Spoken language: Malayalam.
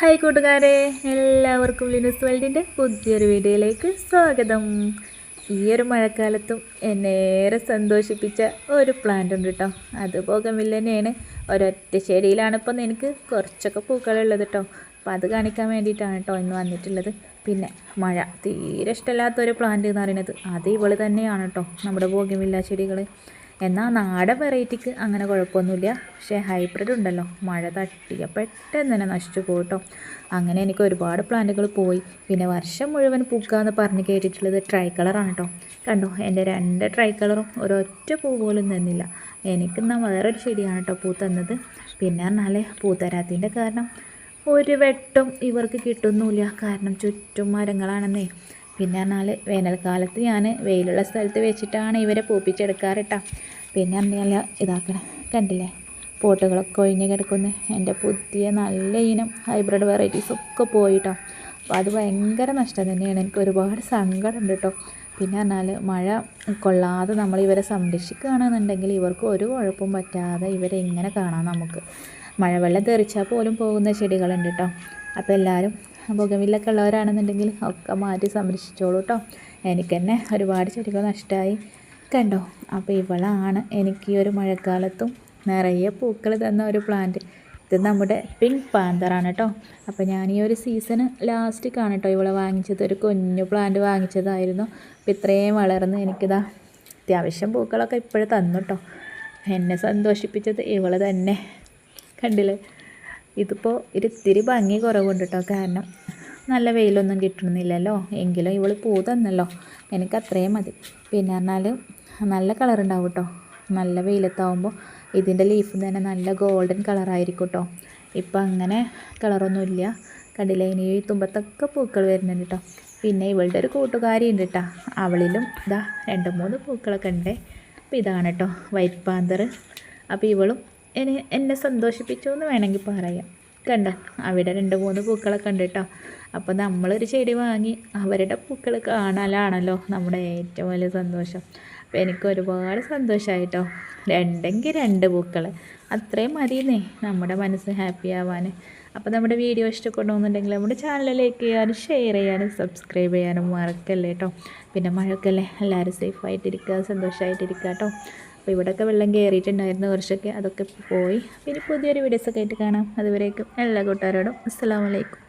ഹായ് കൂട്ടുകാരെ, എല്ലാവർക്കും ലിനൂസ് വേൾഡിൻ്റെ പുതിയൊരു വീഡിയോയിലേക്ക് സ്വാഗതം. ഈ ഒരു മഴക്കാലത്തും എന്നെ ഏറെ സന്തോഷിപ്പിച്ച ഒരു പ്ലാന്റ് ഉണ്ട് കേട്ടോ. അത് ബോഗൺവില്ല തന്നെയാണ്. ഒരൊറ്റ ചെടിയിലാണ് ഇപ്പം എനിക്ക് കുറച്ചൊക്കെ പൂക്കളുള്ളത് കേട്ടോ. അപ്പോൾ അത് കാണിക്കാൻ വേണ്ടിയിട്ടാണ് കേട്ടോ ഇന്ന് വന്നിട്ടുള്ളത്. പിന്നെ മഴ തീരെ ഇഷ്ടമില്ലാത്തൊരു പ്ലാന്റ് എന്ന് പറയുന്നത് അത് ഇവള് തന്നെയാണ് കേട്ടോ, നമ്മുടെ ബോഗൺവില്ല ചെടികൾ. എന്നാൽ നാടൻ വെറൈറ്റിക്ക് അങ്ങനെ കുഴപ്പമൊന്നുമില്ല. പക്ഷേ ഹൈബ്രിഡ് ഉണ്ടല്ലോ, മഴ തട്ടിയ പെട്ടെന്ന് തന്നെ നശിച്ചു പോകട്ടോ. അങ്ങനെ എനിക്ക് ഒരുപാട് പ്ലാന്റുകൾ പോയി. പിന്നെ വർഷം മുഴുവൻ പൂക്കാന്ന് പറഞ്ഞ് കേട്ടിട്ടുള്ളത് ട്രൈ കളറാണ് കേട്ടോ. കണ്ടോ, എൻ്റെ 2 ട്രൈ കളറും ഒരൊറ്റ പൂ പോലും തന്നില്ല. എനിക്കെന്നാൽ വേറൊരു ചെടിയാണ് കേട്ടോ പൂ തന്നത്. പിന്നെ പറഞ്ഞാൽ പൂ തരാത്തതിൻ്റെ കാരണം ഒരു വെട്ടം ഇവർക്ക് കിട്ടുന്നില്ല, കാരണം ചുറ്റും മരങ്ങളാണെന്നേ. പിന്നെ പറഞ്ഞാൽ വേനൽക്കാലത്ത് ഞാൻ വെയിലുള്ള സ്ഥലത്ത് വെച്ചിട്ടാണ് ഇവരെ പൂപ്പിച്ചെടുക്കാറ് കേട്ടോ. പിന്നെ പറഞ്ഞാൽ ഇതാക്കണം, കണ്ടില്ലേ പോട്ടുകളൊക്കെ ഒഴിഞ്ഞ് കിടക്കുന്ന എൻ്റെ പുതിയ നല്ല ഇനം ഹൈബ്രിഡ് വെറൈറ്റീസ് ഒക്കെ പോയിട്ടോ. അപ്പോൾ അത് ഭയങ്കര നഷ്ടം തന്നെയാണ്. എനിക്ക് ഒരുപാട് സങ്കടമുണ്ട് കേട്ടോ. പിന്നെ പറഞ്ഞാൽ മഴ കൊള്ളാതെ നമ്മൾ ഇവരെ സംരക്ഷിക്കുകയാണെന്നുണ്ടെങ്കിൽ ഇവർക്ക് ഒരു കുഴപ്പവും പറ്റാതെ ഇവരെ ഇങ്ങനെ കാണാം നമുക്ക്. മഴവെള്ളം തെറിച്ചാൽ പോലും പോകുന്ന ചെടികളുണ്ട് കേട്ടോ. അപ്പോൾ എല്ലാവരും ബോഗൺവില്ലൊക്കെ ഉള്ളവരാണെന്നുണ്ടെങ്കിൽ ഒക്കെ മാറ്റി സംരക്ഷിച്ചോളൂ കേട്ടോ. എനിക്ക് തന്നെ ഒരുപാട് ചെടികൾ നഷ്ടമായി കണ്ടോ. അപ്പോൾ ഇവളാണ് എനിക്ക് ഈ ഒരു മഴക്കാലത്തും നിറയെ പൂക്കൾ തന്ന ഒരു പ്ലാന്റ്. ഇത് നമ്മുടെ പിങ്ക് പാന്തറാണ് കേട്ടോ. അപ്പോൾ ഞാൻ ഈ ഒരു സീസണ് ലാസ്റ്റിക്കാണ് കേട്ടോ ഇവളെ വാങ്ങിച്ചത്. ഒരു കുഞ്ഞു പ്ലാന്റ് വാങ്ങിച്ചതായിരുന്നു. അപ്പോൾ ഇത്രയും വളർന്ന് എനിക്കിതാ അത്യാവശ്യം പൂക്കളൊക്കെ ഇപ്പോഴും തന്നു കേട്ടോ. എന്നെ സന്തോഷിപ്പിച്ചത് ഇവള് തന്നെ, കണ്ടില്ലേ. ഇതിപ്പോൾ ഇത്തിരി ഭംഗി കുറവുണ്ട് കേട്ടോ, കാരണം നല്ല വെയിലൊന്നും കിട്ടണമെന്നില്ലല്ലോ. എങ്കിലും ഇവൾ പൂ തന്നല്ലോ, എനിക്ക് അത്രയും മതി. പിന്നെ പറഞ്ഞാൽ നല്ല കളറുണ്ടാവും കേട്ടോ. നല്ല വെയിലത്താവുമ്പോൾ ഇതിൻ്റെ ലീഫ് തന്നെ നല്ല ഗോൾഡൻ കളറായിരിക്കും കേട്ടോ. ഇപ്പം അങ്ങനെ കളറൊന്നുമില്ല, കണ്ടില്ലേ. ഇനി ഈ തുമ്പത്തൊക്കെ പൂക്കൾ വരുന്നുണ്ട് കേട്ടോ. പിന്നെ ഇവളുടെ ഒരു കൂട്ടുകാരി ഉണ്ട് കേട്ടോ, അവളിലും ഇതാ 2-3 പൂക്കളൊക്കെ ഉണ്ട്. അപ്പോൾ ഇതാണ് കേട്ടോ വൈറ്റ് പാന്തർ. അപ്പോൾ ഇവളും എന്നെ സന്തോഷിപ്പിച്ചു എന്ന് വേണമെങ്കിൽ പറയാം. കണ്ടോ, അവിടെ 2-3 പൂക്കളൊക്കെ ഉണ്ട് കേട്ടോ. അപ്പോൾ നമ്മളൊരു ചെടി വാങ്ങി അവരുടെ പൂക്കൾ കാണലാണല്ലോ നമ്മുടെ ഏറ്റവും വലിയ സന്തോഷം. അപ്പോൾ എനിക്ക് ഒരുപാട് സന്തോഷമായിട്ടോ. 2 പൂക്കൾ അത്രയും മതിയെന്നേ നമ്മുടെ മനസ്സ് ഹാപ്പി ആവാൻ. അപ്പോൾ നമ്മുടെ വീഡിയോ ഇഷ്ടപ്പെടുന്നുണ്ടെങ്കിൽ നമ്മുടെ ചാനൽ ലൈക്ക് ചെയ്യാനും ഷെയർ ചെയ്യാനും സബ്സ്ക്രൈബ് ചെയ്യാനും മറക്കല്ലേ കേട്ടോ. പിന്നെ മഴയൊക്കെയല്ലേ, എല്ലാവരും സേഫായിട്ടിരിക്കുക, സന്തോഷമായിട്ടിരിക്കുക കേട്ടോ. അപ്പോൾ ഇവിടെയൊക്കെ വെള്ളം കയറിയിട്ടുണ്ടായിരുന്നു കുറച്ചൊക്കെ, അതൊക്കെ പോയി. പിന്നെ പുതിയൊരു വീഡിയോസൊക്കെ ആയിട്ട് കാണാം. അതുവരേക്കും എല്ലാ കൂട്ടുകാരോടും അസ്സലാമു അലൈക്കും.